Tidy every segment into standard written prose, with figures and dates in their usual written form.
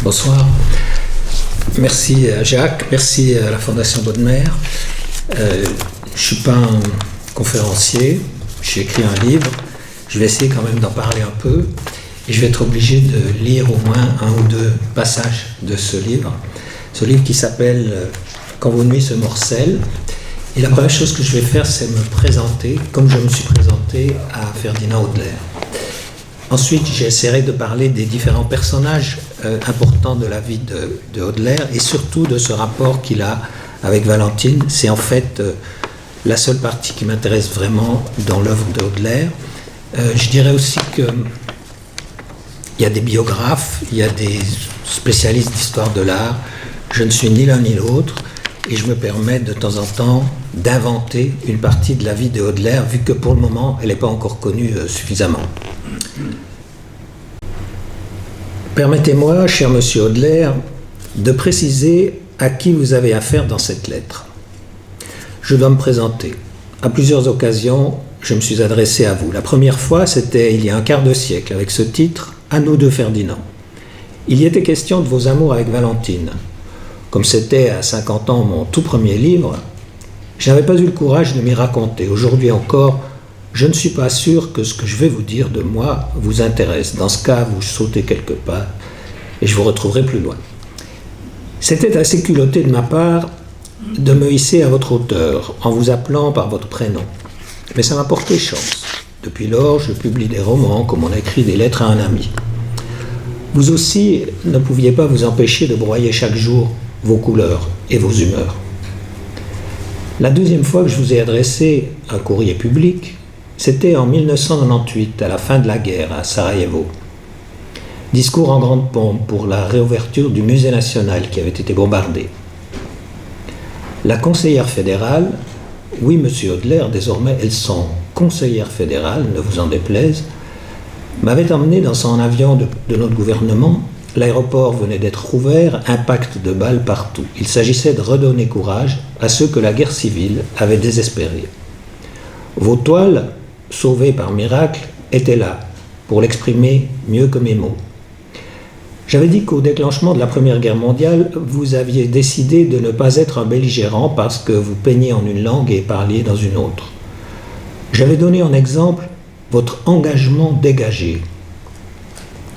Bonsoir. Merci à Jacques, merci à la Fondation Bodmer. Je ne suis pas un conférencier, j'ai écrit un livre, je vais essayer quand même d'en parler un peu et je vais être obligé de lire au moins un ou deux passages de ce livre qui s'appelle « Quand vos nuits se morcellent ». Et la première chose que je vais faire, c'est me présenter, comme je me suis présenté à Ferdinand Hodler. Ensuite, j'essaierai de parler des différents personnages importants de la vie de Hodler et surtout de ce rapport qu'il a avec Valentine. C'est en fait la seule partie qui m'intéresse vraiment dans l'œuvre de Hodler. Je dirais aussi qu'il y a des biographes, il y a des spécialistes d'histoire de l'art. Je ne suis ni l'un ni l'autre et je me permets de temps en temps d'inventer une partie de la vie de Hodler, vu que pour le moment, elle n'est pas encore connue suffisamment. Permettez-moi, cher monsieur Hodler, de préciser à qui vous avez affaire dans cette lettre. Je dois me présenter. À plusieurs occasions, je me suis adressé à vous. La première fois, c'était il y a un quart de siècle, avec ce titre « À nous deux, Ferdinand ». Il y était question de vos amours avec Valentine. Comme c'était à 50 ans mon tout premier livre, je n'avais pas eu le courage de m'y raconter. Aujourd'hui encore, je ne suis pas sûr que ce que je vais vous dire de moi vous intéresse. Dans ce cas, vous sautez quelques pas et je vous retrouverai plus loin. C'était assez culotté de ma part de me hisser à votre hauteur en vous appelant par votre prénom. Mais ça m'a porté chance. Depuis lors, je publie des romans comme on écrit des lettres à un ami. Vous aussi ne pouviez pas vous empêcher de broyer chaque jour vos couleurs et vos humeurs. La deuxième fois que je vous ai adressé un courrier public, c'était en 1998, à la fin de la guerre, à Sarajevo. Discours en grande pompe pour la réouverture du musée national qui avait été bombardé. La conseillère fédérale, oui, monsieur Hodler, désormais elles sont conseillères fédérales, ne vous en déplaise, m'avait emmené dans son avion de notre gouvernement. L'aéroport venait d'être rouvert, impact de balles partout. Il s'agissait de redonner courage à ceux que la guerre civile avait désespérés. Vos toiles, sauvées par miracle, étaient là, pour l'exprimer mieux que mes mots. J'avais dit qu'au déclenchement de la Première Guerre mondiale, vous aviez décidé de ne pas être un belligérant parce que vous peignez en une langue et parliez dans une autre. J'avais donné en exemple votre engagement dégagé.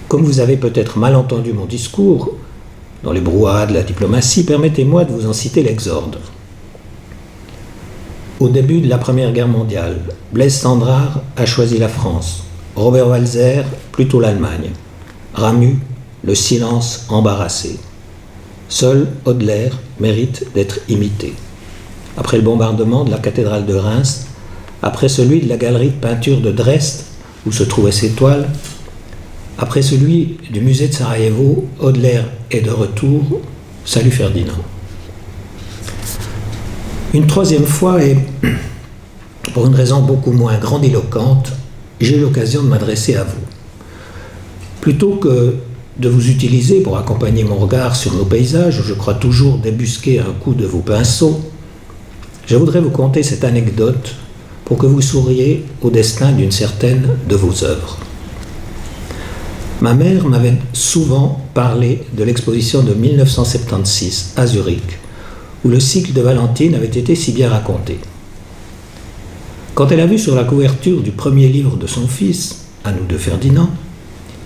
Comme vous avez peut-être mal entendu mon discours, dans les brouhahas de la diplomatie, permettez-moi de vous en citer l'exorde. Au début de la Première Guerre mondiale, Blaise Cendrars a choisi la France, Robert Walser plutôt l'Allemagne, Ramu le silence embarrassé. Seul Hodler mérite d'être imité. Après le bombardement de la cathédrale de Reims, après celui de la galerie de peinture de Dresde, où se trouvaient ses toiles, après celui du musée de Sarajevo, Hodler est de retour. Salut Ferdinand. Une troisième fois, et pour une raison beaucoup moins grandiloquente, j'ai eu l'occasion de m'adresser à vous. Plutôt que de vous utiliser pour accompagner mon regard sur nos paysages, où je crois toujours débusquer un coup de vos pinceaux, je voudrais vous conter cette anecdote pour que vous souriez au destin d'une certaine de vos œuvres. Ma mère m'avait souvent parlé de l'exposition de 1976 à Zurich, où le cycle de Valentine avait été si bien raconté. Quand elle a vu sur la couverture du premier livre de son fils, À nous deux Ferdinand,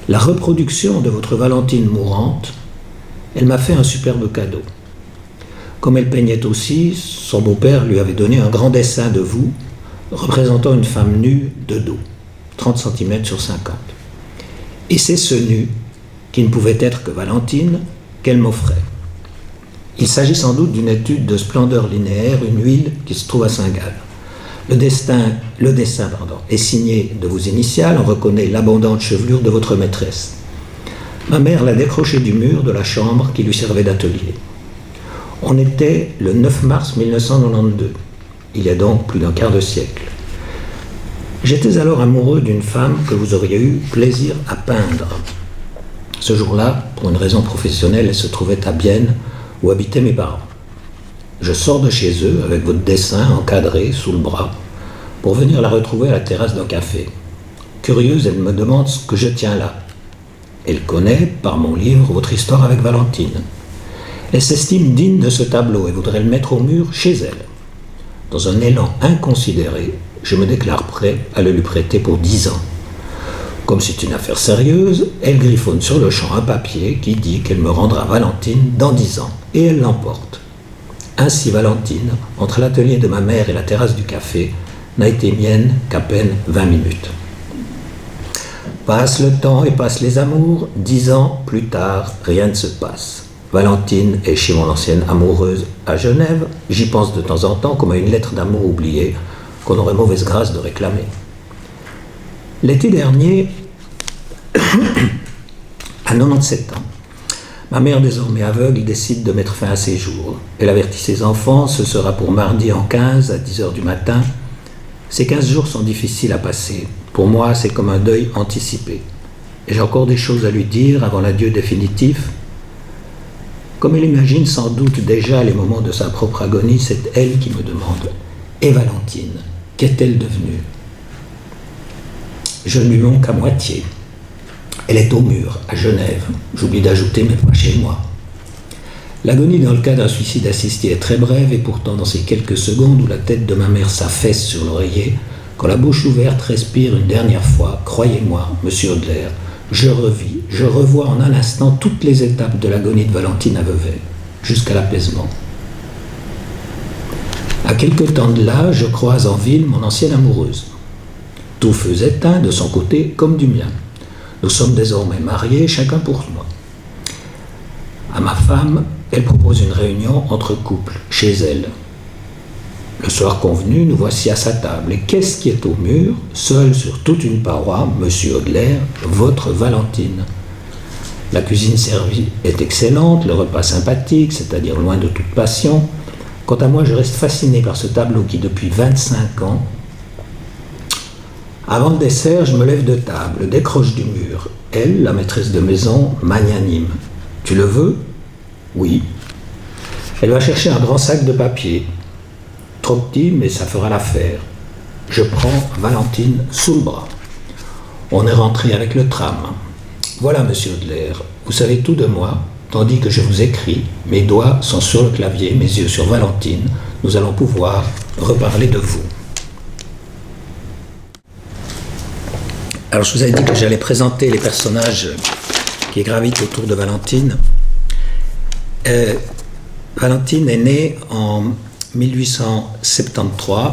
la reproduction de votre Valentine mourante, elle m'a fait un superbe cadeau. Comme elle peignait aussi, son beau-père lui avait donné un grand dessin de vous, représentant une femme nue de dos, 30 cm sur 50. Et c'est ce nu, qui ne pouvait être que Valentine, qu'elle m'offrait. Il s'agit sans doute d'une étude de splendeur linéaire, une huile qui se trouve à Saint-Gall. Le dessin est signé de vos initiales, on reconnaît l'abondante chevelure de votre maîtresse. Ma mère l'a décroché du mur de la chambre qui lui servait d'atelier. On était le 9 mars 1992, il y a donc plus d'un quart de siècle. J'étais alors amoureux d'une femme que vous auriez eu plaisir à peindre. Ce jour-là, pour une raison professionnelle, elle se trouvait à Bienne, où habitaient mes parents. Je sors de chez eux avec votre dessin encadré sous le bras pour venir la retrouver à la terrasse d'un café. Curieuse, elle me demande ce que je tiens là. Elle connaît, par mon livre, votre histoire avec Valentine. Elle s'estime digne de ce tableau et voudrait le mettre au mur chez elle. Dans un élan inconsidéré, je me déclare prêt à le lui prêter pour 10 ans. Comme c'est une affaire sérieuse, elle griffonne sur le champ un papier qui dit qu'elle me rendra Valentine dans 10 ans, et elle l'emporte. Ainsi Valentine, entre l'atelier de ma mère et la terrasse du café, n'a été mienne qu'à peine 20 minutes. Passe le temps et passent les amours, 10 ans plus tard, rien ne se passe. Valentine est chez mon ancienne amoureuse à Genève, j'y pense de temps en temps comme à une lettre d'amour oubliée qu'on aurait mauvaise grâce de réclamer. L'été dernier, à 97 ans, ma mère désormais aveugle décide de mettre fin à ses jours. Elle avertit ses enfants, ce sera pour mardi en 15 à 10h du matin. Ces 15 jours sont difficiles à passer. Pour moi, c'est comme un deuil anticipé. Et j'ai encore des choses à lui dire avant l'adieu définitif. Comme elle imagine sans doute déjà les moments de sa propre agonie, c'est elle qui me demande « Et Valentine, qu'est-elle devenue ?» Je ne lui manque à moitié. Elle est au mur, à Genève. J'oublie d'ajouter, mais pas chez moi. L'agonie dans le cas d'un suicide assisté est très brève et pourtant dans ces quelques secondes où la tête de ma mère s'affaisse sur l'oreiller, quand la bouche ouverte respire une dernière fois, croyez-moi, monsieur Audelaire, je revis, je revois en un instant toutes les étapes de l'agonie de Valentine à Vevey, jusqu'à l'apaisement. À quelque temps de là, je croise en ville mon ancienne amoureuse. Tout feu éteint de son côté comme du mien. Nous sommes désormais mariés, chacun pour moi. À ma femme, elle propose une réunion entre couples, chez elle. Le soir convenu, nous voici à sa table. Et qu'est-ce qui est au mur, seul sur toute une paroi, monsieur Audelaire, votre Valentine. La cuisine servie est excellente, le repas sympathique, c'est-à-dire loin de toute passion. Quant à moi, je reste fasciné par ce tableau qui, depuis 25 ans, avant le dessert, je me lève de table, décroche du mur. Elle, la maîtresse de maison, magnanime. « Tu le veux ?»« Oui. » Elle va chercher un grand sac de papier. Trop petit, mais ça fera l'affaire. Je prends Valentine sous le bras. On est rentré avec le tram. Voilà, monsieur Audelaire, vous savez tout de moi, tandis que je vous écris, mes doigts sont sur le clavier, mes yeux sur Valentine, nous allons pouvoir reparler de vous. Alors, je vous avais dit que j'allais présenter les personnages qui gravitent autour de Valentine. Valentine est née en 1873,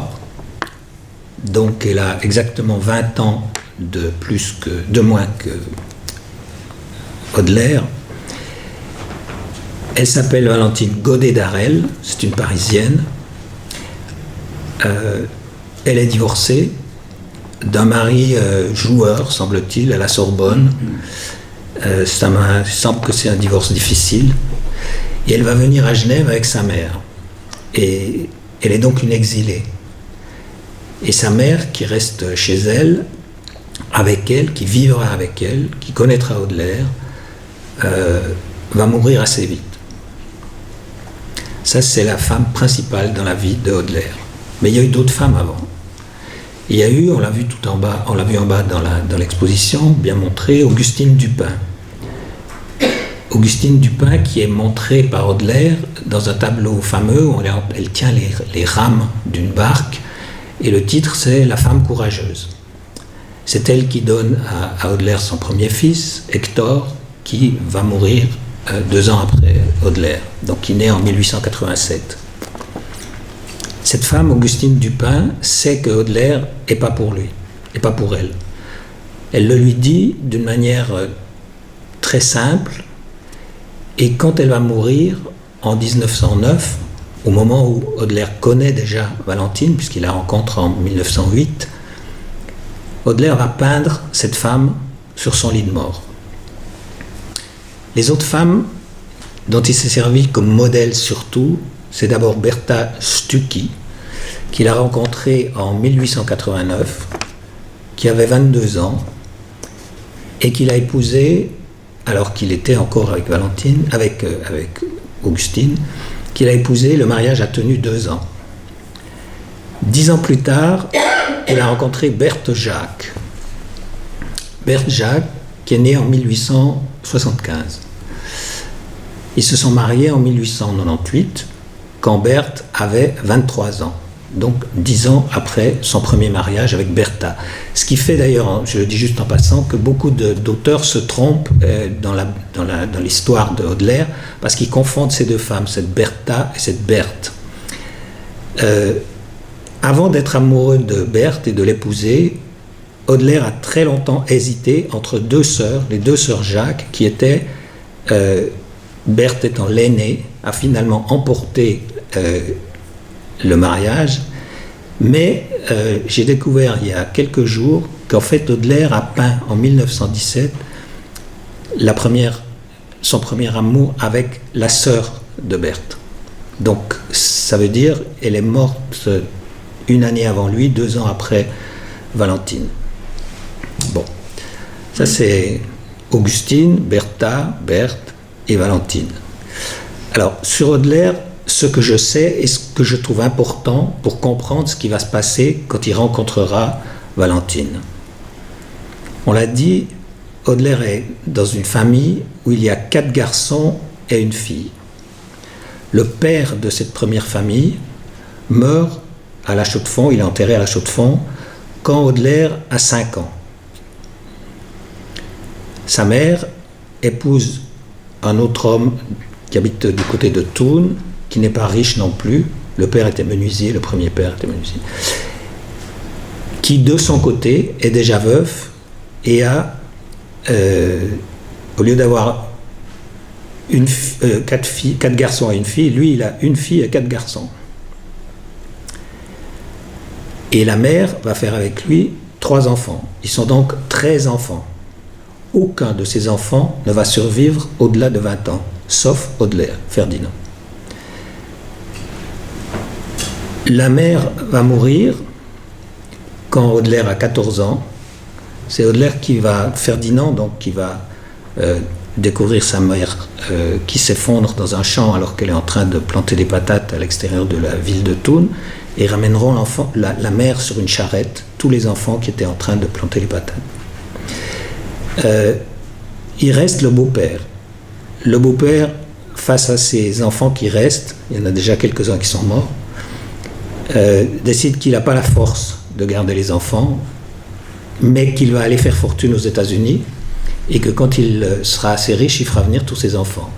donc elle a exactement 20 ans de moins que Audelaire. Elle s'appelle Valentine Godet-Darel, c'est une Parisienne. Elle est divorcée d'un mari joueur, semble-t-il, à la Sorbonne. Ça me semble que c'est un divorce difficile. Et elle va venir à Genève avec sa mère. Et elle est donc une exilée. Et sa mère, qui reste chez elle, avec elle, qui vivra avec elle, qui connaîtra Audelaire, va mourir assez vite. Ça, c'est la femme principale dans la vie de Audelaire. Mais il y a eu d'autres femmes avant. Il y a eu, on l'a vu tout en bas, on l'a vu en bas dans l'exposition, bien montré, Augustine Dupin. Augustine Dupin qui est montrée par Audelaire dans un tableau fameux où elle tient les rames d'une barque et le titre c'est « La femme courageuse ». C'est elle qui donne à Audelaire son premier fils, Hector, qui va mourir 2 ans après Audelaire, donc qui naît en 1887. Cette femme, Augustine Dupin, sait que Audelaire n'est pas pour lui, et pas pour elle. Elle le lui dit d'une manière très simple, et quand elle va mourir, en 1909, au moment où Audelaire connaît déjà Valentine, puisqu'il la rencontre en 1908, Audelaire va peindre cette femme sur son lit de mort. Les autres femmes dont il s'est servi comme modèle surtout, c'est d'abord Bertha Stucki, qu'il a rencontrée en 1889, qui avait 22 ans, et qu'il a épousée, alors qu'il était encore avec Valentine, avec Augustine, qu'il a épousée, le mariage a tenu 2 ans. 10 ans plus tard, elle a rencontré Berthe Jacques. Berthe Jacques, qui est né en 1875. Ils se sont mariés en 1898, quand Berthe avait 23 ans, donc 10 ans après son premier mariage avec Bertha. Ce qui fait d'ailleurs, je le dis juste en passant, que beaucoup d'auteurs se trompent dans l'histoire de Audelaire, parce qu'ils confondent ces deux femmes, cette Bertha et cette Berthe. Avant d'être amoureux de Berthe et de l'épouser, Audelaire a très longtemps hésité entre deux sœurs, les deux sœurs Jacques, qui étaient, Berthe étant l'aînée, a finalement emporté le mariage, mais j'ai découvert il y a quelques jours qu'en fait Audelaire a peint en 1917 son premier amour avec la sœur de Berthe. Donc ça veut dire elle est morte une année avant lui, 2 ans après Valentine. Bon, ça c'est Augustine, Bertha, Berthe et Valentine. Alors sur Audelaire, ce que je sais et ce que je trouve important pour comprendre ce qui va se passer quand il rencontrera Valentine. On l'a dit, Audelaire est dans une famille où il y a 4 garçons et une fille. Le père de cette première famille meurt à La Chaux-de-Fonds, il est enterré à La Chaux-de-Fonds, quand Audelaire a 5 ans. Sa mère épouse un autre homme qui habite du côté de Tourne, qui n'est pas riche non plus. Le père était menuisier, le premier père était menuisier, qui de son côté est déjà veuf et a, au lieu d'avoir 4 garçons et une fille, lui il a une fille et 4 garçons. Et la mère va faire avec lui 3 enfants. Ils sont donc 13 enfants. Aucun de ces enfants ne va survivre au-delà de 20 ans, sauf Audelaire, Ferdinand. La mère va mourir quand Audelaire a 14 ans. C'est Audelaire qui va, Ferdinand, donc, qui va découvrir sa mère qui s'effondre dans un champ alors qu'elle est en train de planter des patates à l'extérieur de la ville de Tourne, et ramèneront la mère sur une charrette, tous les enfants qui étaient en train de planter les patates. Il reste le beau-père. Le beau-père, face à ces enfants qui restent, il y en a déjà quelques-uns qui sont morts, décide qu'il n'a pas la force de garder les enfants, mais qu'il va aller faire fortune aux États-Unis et que quand il sera assez riche, il fera venir tous ses enfants.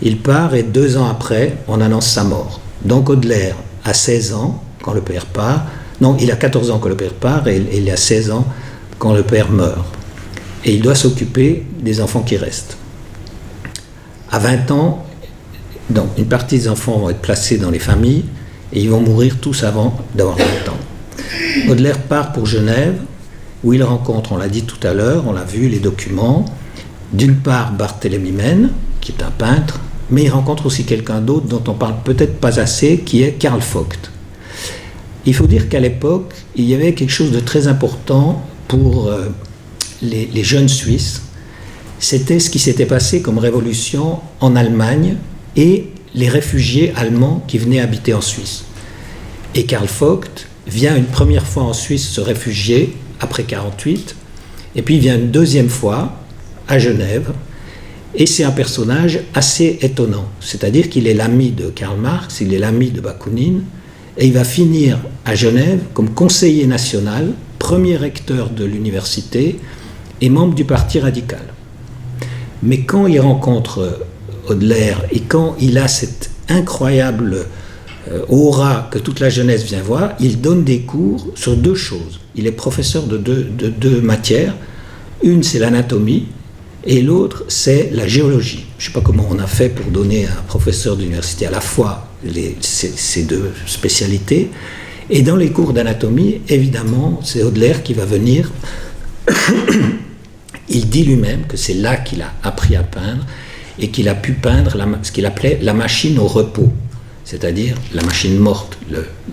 Il part et 2 ans après, on annonce sa mort. Donc Audelaire a 16 ans quand le père part. Non, il a 14 ans quand le père part et il a 16 ans quand le père meurt. Et il doit s'occuper des enfants qui restent. À 20 ans, donc une partie des enfants vont être placés dans les familles et ils vont mourir tous avant d'avoir 20 ans. Audelaire part pour Genève, où il rencontre, on l'a dit tout à l'heure, on l'a vu, les documents, d'une part Barthélemy Mène, qui est un peintre, mais il rencontre aussi quelqu'un d'autre dont on parle peut-être pas assez, qui est Carl Vogt. Il faut dire qu'à l'époque, il y avait quelque chose de très important pour les jeunes Suisses. C'était ce qui s'était passé comme révolution en Allemagne et les réfugiés allemands qui venaient habiter en Suisse. Et Carl Vogt vient une première fois en Suisse se réfugier après 1948, et puis il vient une deuxième fois à Genève, et c'est un personnage assez étonnant, c'est-à-dire qu'il est l'ami de Karl Marx, il est l'ami de Bakounine, et il va finir à Genève comme conseiller national, premier recteur de l'université et membre du Parti radical. Mais quand il rencontre Audelaire et quand il a cette incroyable aura que toute la jeunesse vient voir, il donne des cours sur 2 choses. Il est professeur de deux matières. Une, c'est l'anatomie, et l'autre, c'est la géologie. Je ne sais pas comment on a fait pour donner à un professeur d'université à la fois ces 2 spécialités. Et dans les cours d'anatomie, évidemment, c'est Audelaire qui va venir. Il dit lui-même que c'est là qu'il a appris à peindre et qu'il a pu peindre ce qu'il appelait la machine au repos, c'est-à-dire la machine morte,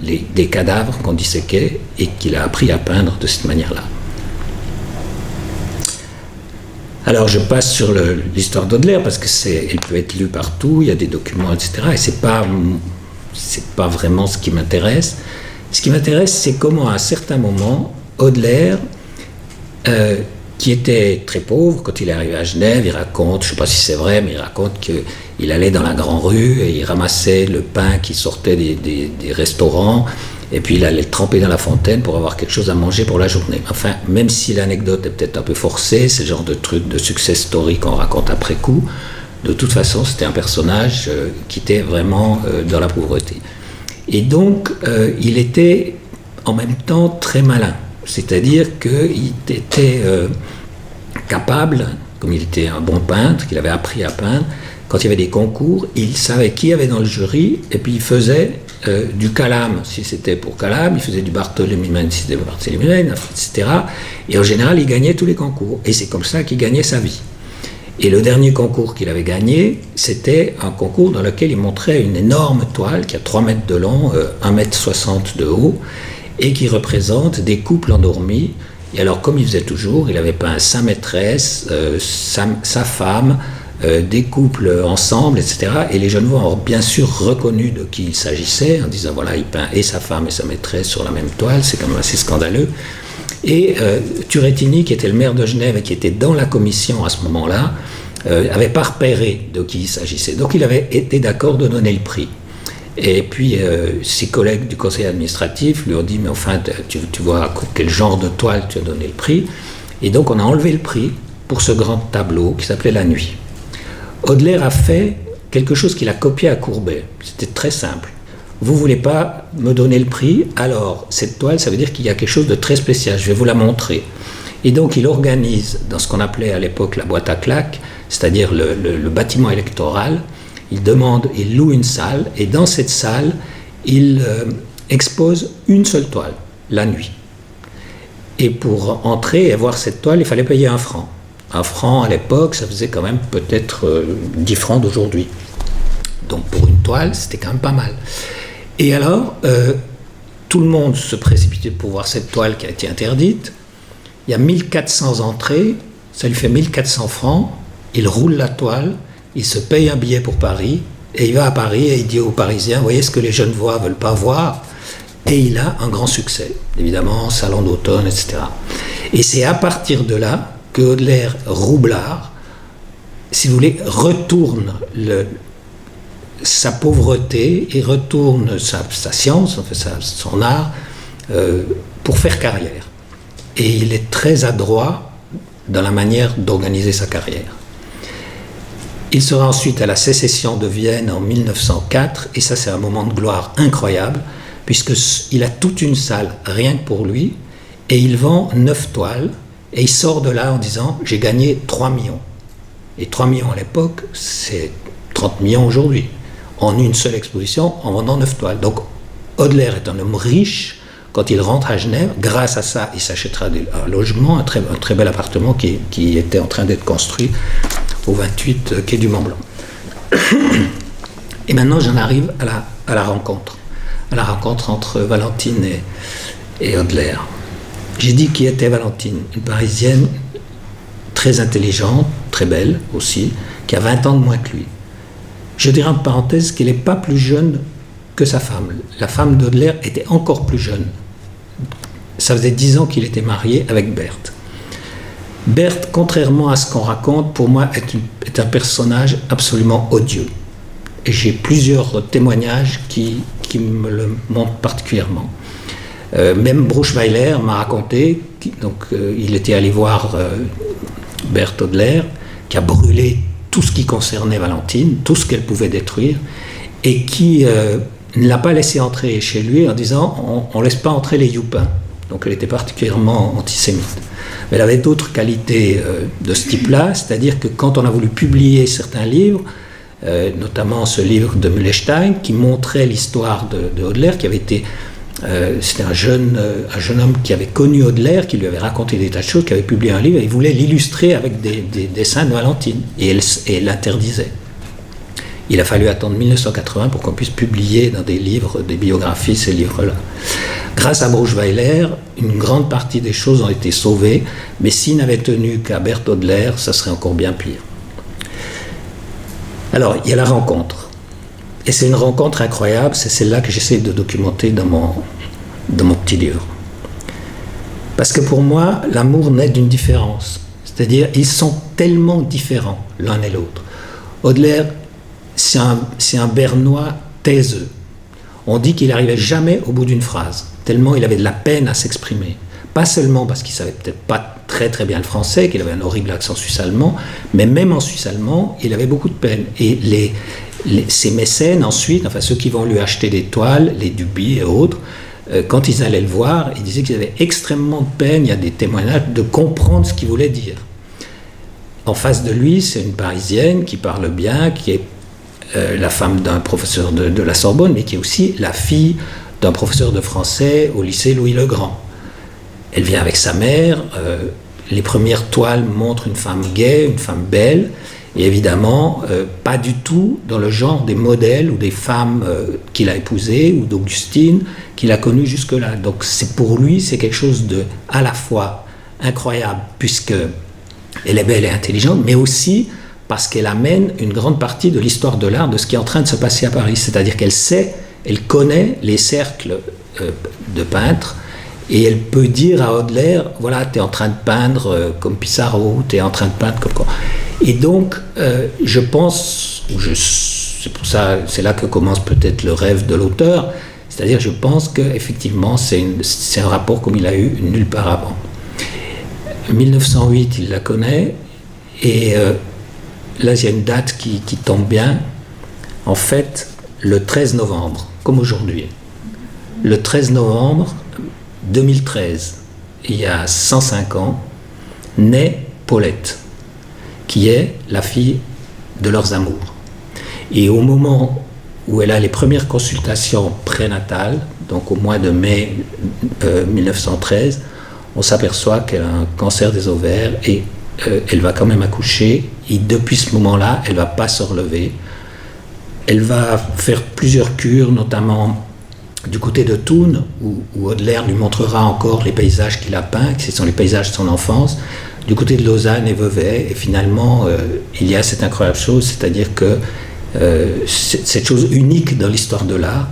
des cadavres qu'on disséquait, et qu'il a appris à peindre de cette manière-là. Alors je passe sur l'histoire d'Audelaire parce qu'elle peut être lue partout, il y a des documents, etc. Et c'est pas vraiment ce qui m'intéresse. Ce qui m'intéresse, c'est comment à un certain moment, Audelaire qui était très pauvre. Quand il est arrivé à Genève, il raconte, je ne sais pas si c'est vrai, mais il raconte qu'il allait dans la grande rue et il ramassait le pain qui sortait des restaurants, et puis il allait le tremper dans la fontaine pour avoir quelque chose à manger pour la journée. Enfin, même si l'anecdote est peut-être un peu forcée, c'est le genre de truc de success story qu'on raconte après coup, de toute façon, c'était un personnage qui était vraiment dans la pauvreté. Et donc, il était en même temps très malin. C'est-à-dire qu'il était capable, comme il était un bon peintre, qu'il avait appris à peindre, quand il y avait des concours, il savait qui y avait dans le jury, et puis il faisait du Calame, si c'était pour Calame, il faisait du Barthélemy Mène, si c'était pour Barthélemy Mène, etc. Et en général, il gagnait tous les concours. Et c'est comme ça qu'il gagnait sa vie. Et le dernier concours qu'il avait gagné, c'était un concours dans lequel il montrait une énorme toile qui a 3 mètres de long, 1,60 m de haut, et qui représente des couples endormis. Et alors, comme il faisait toujours, il avait peint sa maîtresse, sa femme, des couples ensemble, etc. Et les Genevois ont bien sûr reconnu de qui il s'agissait, en disant, voilà, il peint et sa femme et sa maîtresse sur la même toile, c'est quand même assez scandaleux. Et Turrettini, qui était le maire de Genève et qui était dans la commission à ce moment-là, avait pas repéré de qui il s'agissait. Donc il avait été d'accord de donner le prix. Et puis ses collègues du conseil administratif lui ont dit, mais enfin, tu vois quel genre de toile tu as donné le prix. Et donc on a enlevé le prix pour ce grand tableau qui s'appelait La Nuit. Hodler a fait quelque chose qu'il a copié à Courbet. C'était très simple. Vous ne voulez pas me donner le prix, alors cette toile, ça veut dire qu'il y a quelque chose de très spécial, je vais vous la montrer. Et donc il organise dans ce qu'on appelait à l'époque la boîte à claques, c'est-à-dire le bâtiment électoral. Il loue une salle, et dans cette salle, il expose une seule toile, La Nuit. Et pour entrer et voir cette toile, il fallait payer 1 franc. 1 franc à l'époque, ça faisait quand même peut-être 10 francs d'aujourd'hui. Donc pour une toile, c'était quand même pas mal. Et alors, tout le monde se précipitait pour voir cette toile qui a été interdite. Il y a 1400 entrées, ça lui fait 1400 francs. Il roule la toile, il se paye un billet pour Paris, et il va à Paris et il dit aux Parisiens, voyez ce que les Genevois ne veulent pas voir. Et il a un grand succès, évidemment, salon d'automne, etc. Et c'est à partir de là que Hodler roublard, si vous voulez, retourne sa pauvreté et retourne sa science, son art, pour faire carrière. Et il est très adroit dans la manière d'organiser sa carrière. Il sera ensuite à la sécession de Vienne en 1904, et ça c'est un moment de gloire incroyable, puisqu'il a toute une salle rien que pour lui, et il vend 9 toiles, et il sort de là en disant « j'ai gagné 3 millions ». Et 3 millions à l'époque, c'est 30 millions aujourd'hui, en une seule exposition, en vendant 9 toiles. Donc Hodler est un homme riche. Quand il rentre à Genève, grâce à ça, il s'achètera un logement, un très bel appartement qui était en train d'être construit au 28 quai du Mont-Blanc. Et maintenant, j'en arrive à la rencontre entre Valentine et Hodler. J'ai dit qui était Valentine, une Parisienne très intelligente, très belle aussi, qui a 20 ans de moins que lui. Je dirais en parenthèse qu'elle n'est pas plus jeune que sa femme. La femme d'Hodler était encore plus jeune. Ça faisait 10 ans qu'il était marié avec Berthe. Berthe, contrairement à ce qu'on raconte, pour moi est un personnage absolument odieux. Et j'ai plusieurs témoignages qui me le montrent particulièrement. Même Bruchweiler m'a raconté, il était allé voir Berthe Hodler, qui a brûlé tout ce qui concernait Valentine, tout ce qu'elle pouvait détruire, et qui ne l'a pas laissé entrer chez lui en disant on ne laisse pas entrer les youpins. Donc elle était particulièrement antisémite. Mais elle avait d'autres qualités de ce type-là, c'est-à-dire que quand on a voulu publier certains livres, notamment ce livre de Mühlestein, qui montrait l'histoire de Hodler, qui avait été... c'était un jeune homme qui avait connu Hodler, qui lui avait raconté des tas de choses, qui avait publié un livre, et il voulait l'illustrer avec des dessins de Valentine, et elle l'interdisait. Il a fallu attendre 1980 pour qu'on puisse publier dans des livres, des biographies, ces livres-là. Grâce à Bruchweiler, une grande partie des choses ont été sauvées, mais s'il n'avait tenu qu'à Berthe Hodler, ça serait encore bien pire. Alors, il y a la rencontre. Et c'est une rencontre incroyable, c'est celle-là que j'essaie de documenter dans mon petit livre. Parce que pour moi, l'amour naît d'une différence. C'est-à-dire, ils sont tellement différents l'un et l'autre. Baudelaire, c'est un Bernois taiseux. On dit qu'il n'arrivait jamais au bout d'une phrase, tellement il avait de la peine à s'exprimer. Pas seulement parce qu'il savait peut-être pas très très bien le français, qu'il avait un horrible accent suisse-allemand, mais même en suisse-allemand, il avait beaucoup de peine. Et ses mécènes ensuite, enfin ceux qui vont lui acheter des toiles, les Duby et autres, quand ils allaient le voir, ils disaient qu'ils avaient extrêmement de peine, il y a des témoignages, de comprendre ce qu'il voulait dire. En face de lui, c'est une Parisienne qui parle bien, qui est la femme d'un professeur de la Sorbonne, mais qui est aussi la fille d'un professeur de français au lycée Louis-le-Grand. Elle vient avec sa mère, les premières toiles montrent une femme gaie, une femme belle, et évidemment, pas du tout dans le genre des modèles ou des femmes qu'il a épousées, ou d'Augustine, qu'il a connues jusque-là. Donc pour lui, c'est quelque chose de à la fois incroyable, puisqu'elle est belle et intelligente, mais aussi parce qu'elle amène une grande partie de l'histoire de l'art, de ce qui est en train de se passer à Paris. C'est-à-dire qu'elle sait, elle connaît les cercles de peintres, et elle peut dire à Baudelaire, voilà, tu es en train de peindre comme Pissarro, tu es en train de peindre comme quoi. Et donc, je pense, c'est pour ça, c'est là que commence peut-être le rêve de l'auteur, c'est-à-dire je pense qu'effectivement, c'est un rapport comme il a eu nulle part avant. 1908, il la connaît, et là, il y a une date qui tombe bien. En fait, le 13 novembre, comme aujourd'hui, le 13 novembre 2013, il y a 105 ans, naît Paulette, qui est la fille de leurs amours. Et au moment où elle a les premières consultations prénatales, donc au mois de mai 1913, on s'aperçoit qu'elle a un cancer des ovaires et elle va quand même accoucher. Et depuis ce moment-là, elle ne va pas se relever. Elle va faire plusieurs cures, notamment du côté de Thun, où Baudelaire lui montrera encore les paysages qu'il a peints, que ce sont les paysages de son enfance, du côté de Lausanne et Vevey, et finalement, il y a cette incroyable chose, c'est-à-dire que cette chose unique dans l'histoire de l'art,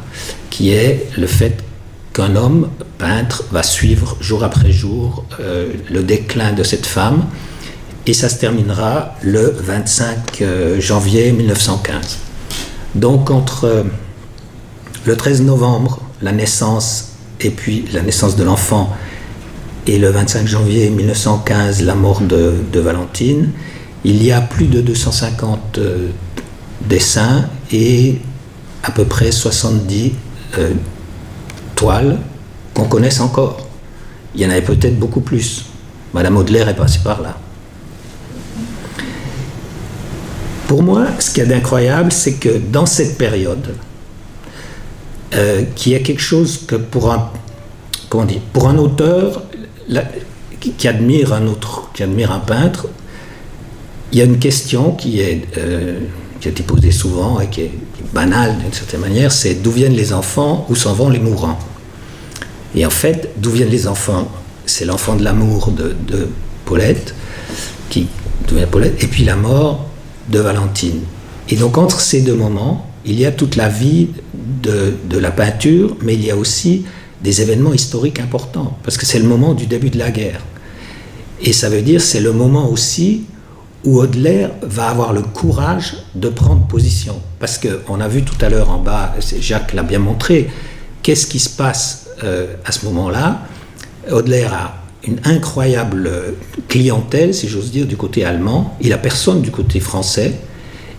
qui est le fait qu'un homme peintre va suivre jour après jour le déclin de cette femme, et ça se terminera le 25 janvier 1915. Donc entre le 13 novembre, la naissance, et puis la naissance de l'enfant, et le 25 janvier 1915, la mort de Valentine, il y a plus de 250 dessins et à peu près 70 toiles qu'on connaisse encore. Il y en avait peut-être beaucoup plus. Madame Baudelaire est passée par là. Pour moi, ce qu'il y a d'incroyable, c'est que dans cette période, qu'il y a quelque chose que pour un auteur qui admire un peintre, il y a une question qui a été posée souvent et qui est banale d'une certaine manière, c'est d'où viennent les enfants, où s'en vont les mourants. Et en fait, d'où viennent les enfants? C'est l'enfant de l'amour de Paulette, et puis la mort de Valentine. Et donc entre ces deux moments, il y a toute la vie de la peinture, mais il y a aussi des événements historiques importants, parce que c'est le moment du début de la guerre. Et ça veut dire c'est le moment aussi où Baudelaire va avoir le courage de prendre position. Parce qu'on a vu tout à l'heure en bas, Jacques l'a bien montré, qu'est-ce qui se passe à ce moment-là. Baudelaire a une incroyable clientèle, si j'ose dire, du côté allemand. Il n'a personne du côté français.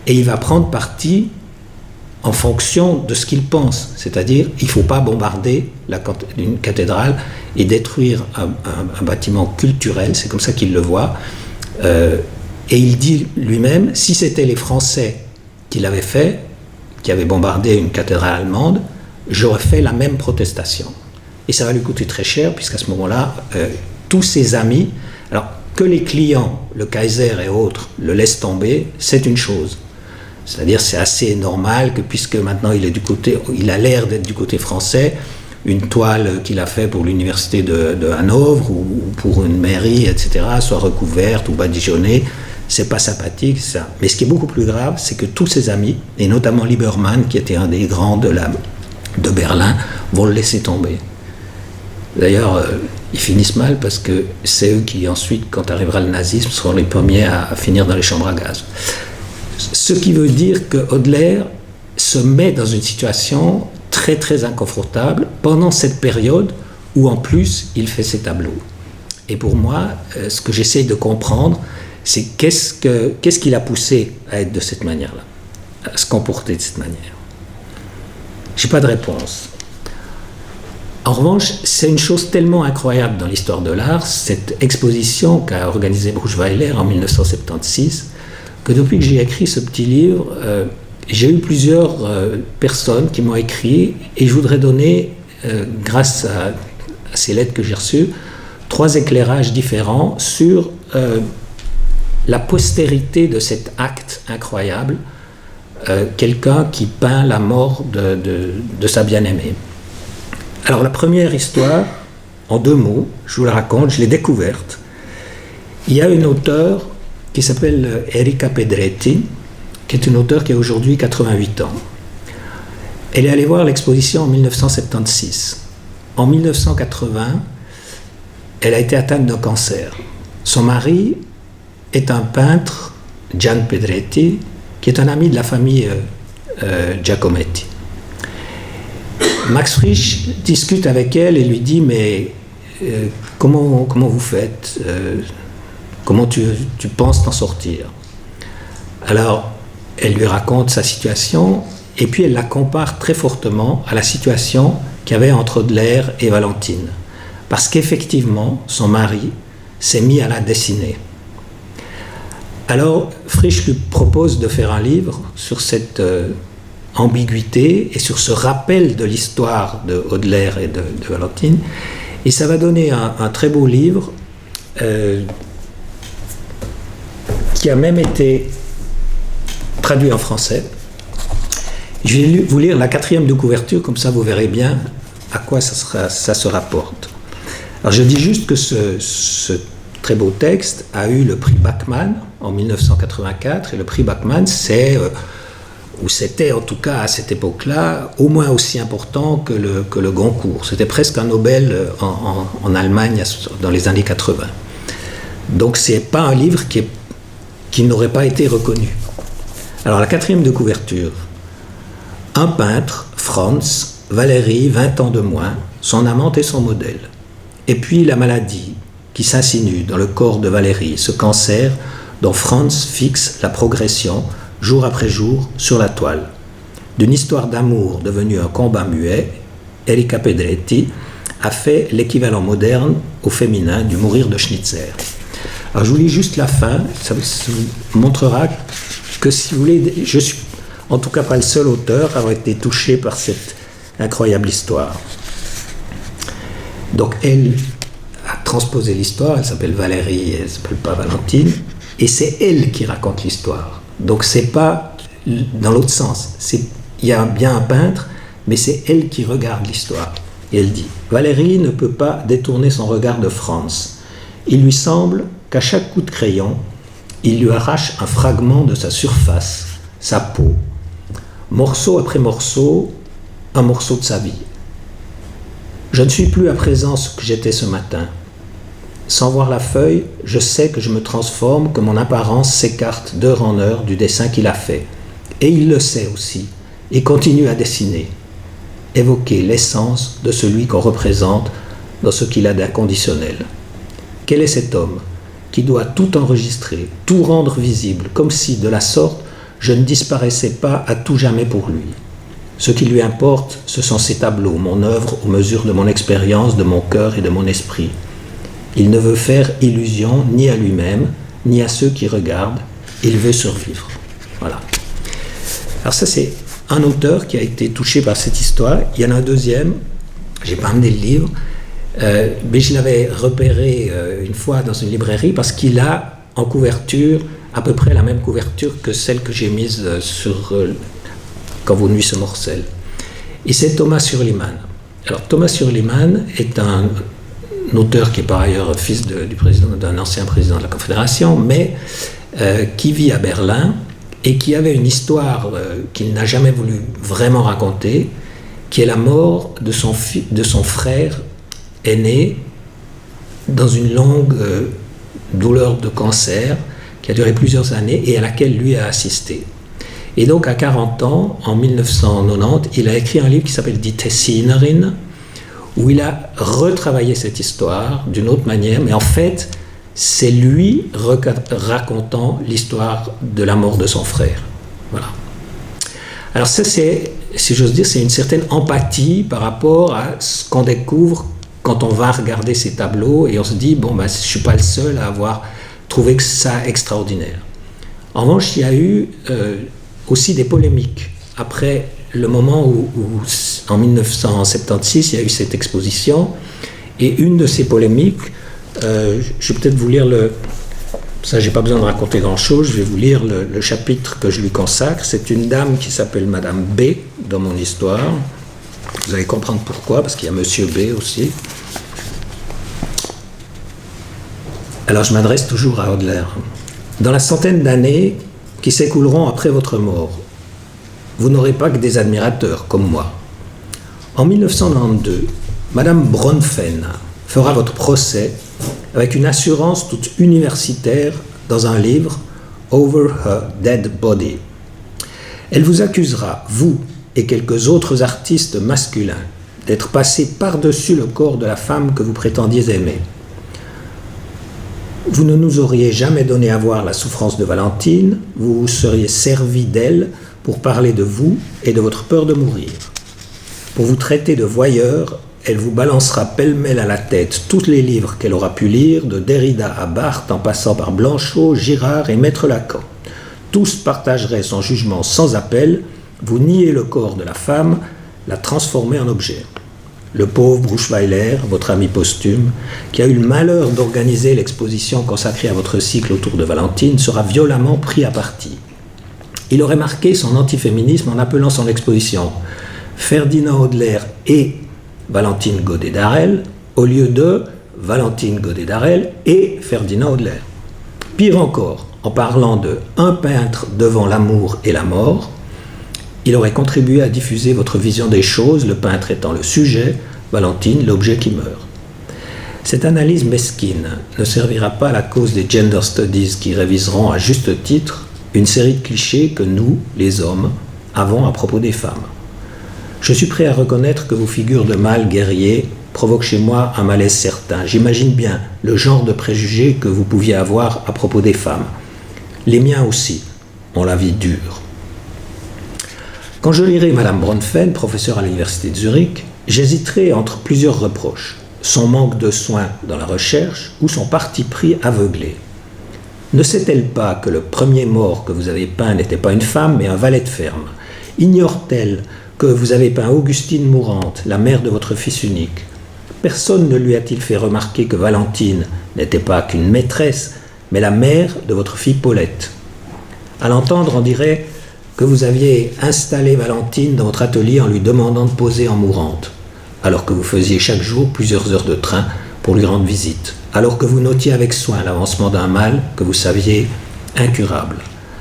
Et il va prendre parti en fonction de ce qu'il pense. C'est-à-dire, il ne faut pas bombarder une cathédrale et détruire un bâtiment culturel. C'est comme ça qu'il le voit. Et il dit lui-même, si c'était les Français qui l'avaient fait, qui avaient bombardé une cathédrale allemande, j'aurais fait la même protestation. Et ça va lui coûter très cher, puisqu'à ce moment-là, tous ses amis, alors que les clients, le Kaiser et autres, le laissent tomber, c'est une chose. C'est-à-dire, c'est assez normal que, puisque maintenant il a l'air d'être du côté français, une toile qu'il a fait pour l'université de Hanovre ou pour une mairie, etc., soit recouverte ou badigeonnée, c'est pas sympathique, ça. Mais ce qui est beaucoup plus grave, c'est que tous ses amis, et notamment Liebermann, qui était un des grands de Berlin, vont le laisser tomber. D'ailleurs, ils finissent mal parce que c'est eux qui ensuite, quand arrivera le nazisme, seront les premiers à finir dans les chambres à gaz. Ce qui veut dire que Hodler se met dans une situation très très inconfortable pendant cette période où en plus il fait ses tableaux. Et pour moi, ce que j'essaie de comprendre, c'est qu'est-ce qui l'a poussé à être de cette manière-là, à se comporter de cette manière. Je n'ai pas de réponse. En revanche, c'est une chose tellement incroyable dans l'histoire de l'art, cette exposition qu'a organisée Bruchweiler en 1976, que depuis que j'ai écrit ce petit livre, j'ai eu plusieurs personnes qui m'ont écrit, et je voudrais donner, grâce à ces lettres que j'ai reçues, 3 éclairages différents sur la postérité de cet acte incroyable, quelqu'un qui peint la mort de sa bien-aimée. Alors la première histoire, en 2 mots, je vous la raconte, je l'ai découverte. Il y a une auteure qui s'appelle Erika Pedretti, qui est une auteure qui a aujourd'hui 88 ans. Elle est allée voir l'exposition en 1976. En 1980, elle a été atteinte d'un cancer. Son mari est un peintre, Gian Pedretti, qui est un ami de la famille Giacometti. Max Frisch discute avec elle et lui dit « Mais comment vous faites comment tu penses t'en sortir ?» Alors, elle lui raconte sa situation et puis elle la compare très fortement à la situation qu'il y avait entre Hodler et Valentine. Parce qu'effectivement, son mari s'est mis à la dessiner. Alors, Frisch lui propose de faire un livre sur cette ambiguïté et sur ce rappel de l'histoire de Hodler et de Valentine. Et ça va donner un très beau livre qui a même été traduit en français. Je vais vous lire la 4e de couverture, comme ça vous verrez bien à quoi ça se rapporte. Alors je dis juste que ce très beau texte a eu le prix Bachmann en 1984, et le prix Bachmann ou c'était en tout cas à cette époque-là, au moins aussi important que le Goncourt. C'était presque un Nobel en Allemagne dans les années 80. Donc c'est pas un livre qui n'aurait pas été reconnu. Alors la 4e de couverture, un peintre, Franz, Valérie, 20 ans de moins, son amante et son modèle. Et puis la maladie qui s'insinue dans le corps de Valérie, ce cancer dont Franz fixe la progression jour après jour sur la toile. D'une histoire d'amour devenue un combat muet, Erika Pedretti a fait l'équivalent moderne au féminin du mourir de Schnitzer. Alors je vous lis juste la fin, ça vous montrera que si vous voulez, je suis en tout cas pas le seul auteur à avoir été touché par cette incroyable histoire. Donc elle a transposé l'histoire, elle s'appelle Valérie, elle ne s'appelle pas Valentine, et c'est elle qui raconte l'histoire. Donc c'est pas dans l'autre sens, il y a bien un peintre, mais c'est elle qui regarde l'histoire. Et elle dit « Valérie ne peut pas détourner son regard de Franz. Il lui semble qu'à chaque coup de crayon, il lui arrache un fragment de sa surface, sa peau, morceau après morceau, un morceau de sa vie. Je ne suis plus à présent ce que j'étais ce matin. Sans voir la feuille, je sais que je me transforme, que mon apparence s'écarte d'heure en heure du dessin qu'il a fait. Et il le sait aussi, et continue à dessiner, évoquer l'essence de celui qu'on représente dans ce qu'il a d'inconditionnel. Quel est cet homme qui doit tout enregistrer, tout rendre visible, comme si, de la sorte, je ne disparaissais pas à tout jamais pour lui. Ce qui lui importe, ce sont ses tableaux, mon œuvre aux mesures de mon expérience, de mon cœur et de mon esprit. Il ne veut faire illusion ni à lui-même, ni à ceux qui regardent. Il veut survivre. » Voilà. Alors ça, c'est un auteur qui a été touché par cette histoire. Il y en a un deuxième, je n'ai pas amené le livre, mais je l'avais repéré une fois dans une librairie parce qu'il a en couverture à peu près la même couverture que celle que j'ai mise sur Quand vos nuits se morcellent. Et c'est Thomas Surliman. Alors Thomas Surliman est un auteur qui est par ailleurs fils d'un ancien président de la Confédération, mais qui vit à Berlin et qui avait une histoire qu'il n'a jamais voulu vraiment raconter, qui est la mort de son frère aîné dans une longue douleur de cancer qui a duré plusieurs années et à laquelle lui a assisté. Et donc à 40 ans, en 1990, il a écrit un livre qui s'appelle Die Tessinerin, où il a retravaillé cette histoire d'une autre manière, mais en fait, c'est lui racontant l'histoire de la mort de son frère. Voilà. Alors ça, c'est, si j'ose dire, c'est une certaine empathie par rapport à ce qu'on découvre quand on va regarder ces tableaux et on se dit, bon, ben, je ne suis pas le seul à avoir trouvé ça extraordinaire. En revanche, il y a eu aussi des polémiques. Après le moment où, en 1976, il y a eu cette exposition, et une de ces polémiques, je vais peut-être vous lire ça, j'ai pas besoin de raconter grand-chose, je vais vous lire le chapitre que je lui consacre. C'est une dame qui s'appelle Madame B dans mon histoire. Vous allez comprendre pourquoi, parce qu'il y a Monsieur B aussi. Alors je m'adresse toujours à Hodler. Dans la centaine d'années qui s'écouleront après votre mort, vous n'aurez pas que des admirateurs comme moi. En 1992, Madame Bronfen fera votre procès avec une assurance toute universitaire dans un livre, Over Her Dead Body. Elle vous accusera, vous et quelques autres artistes masculins, d'être passés par-dessus le corps de la femme que vous prétendiez aimer. Vous ne nous auriez jamais donné à voir la souffrance de Valentine, vous vous seriez servi d'elle pour parler de vous et de votre peur de mourir. Pour vous traiter de voyeur, elle vous balancera pêle-mêle à la tête tous les livres qu'elle aura pu lire, de Derrida à Barthes, en passant par Blanchot, Girard et Maître Lacan. Tous partageraient son jugement sans appel, vous niez le corps de la femme, la transformez en objet. Le pauvre Bruchweiler, votre ami posthume, qui a eu le malheur d'organiser l'exposition consacrée à votre cycle autour de Valentine, sera violemment pris à partie. Il aurait marqué son antiféminisme en appelant son exposition Ferdinand Hodler et Valentine Godet-Darel, au lieu de Valentine Godet-Darel et Ferdinand Hodler. Pire encore, en parlant de un peintre devant l'amour et la mort, il aurait contribué à diffuser votre vision des choses, le peintre étant le sujet, Valentine l'objet qui meurt. Cette analyse mesquine ne servira pas à la cause des gender studies qui réviseront à juste titre une série de clichés que nous, les hommes, avons à propos des femmes. Je suis prêt à reconnaître que vos figures de mâles guerriers provoquent chez moi un malaise certain. J'imagine bien le genre de préjugés que vous pouviez avoir à propos des femmes. Les miens aussi ont la vie dure. Quand je lirai Madame Bronfen, professeure à l'université de Zurich, j'hésiterai entre plusieurs reproches. Son manque de soin dans la recherche ou son parti pris aveuglé. Ne sait-elle pas que le premier mort que vous avez peint n'était pas une femme mais un valet de ferme? Ignore-t-elle que vous avez peint Augustine mourante, la mère de votre fils unique? Personne ne lui a-t-il fait remarquer que Valentine n'était pas qu'une maîtresse, mais la mère de votre fille Paulette? À l'entendre, on dirait que vous aviez installé Valentine dans votre atelier en lui demandant de poser en mourante, alors que vous faisiez chaque jour plusieurs heures de train pour lui rendre visite, alors que vous notiez avec soin l'avancement d'un mal que vous saviez incurable,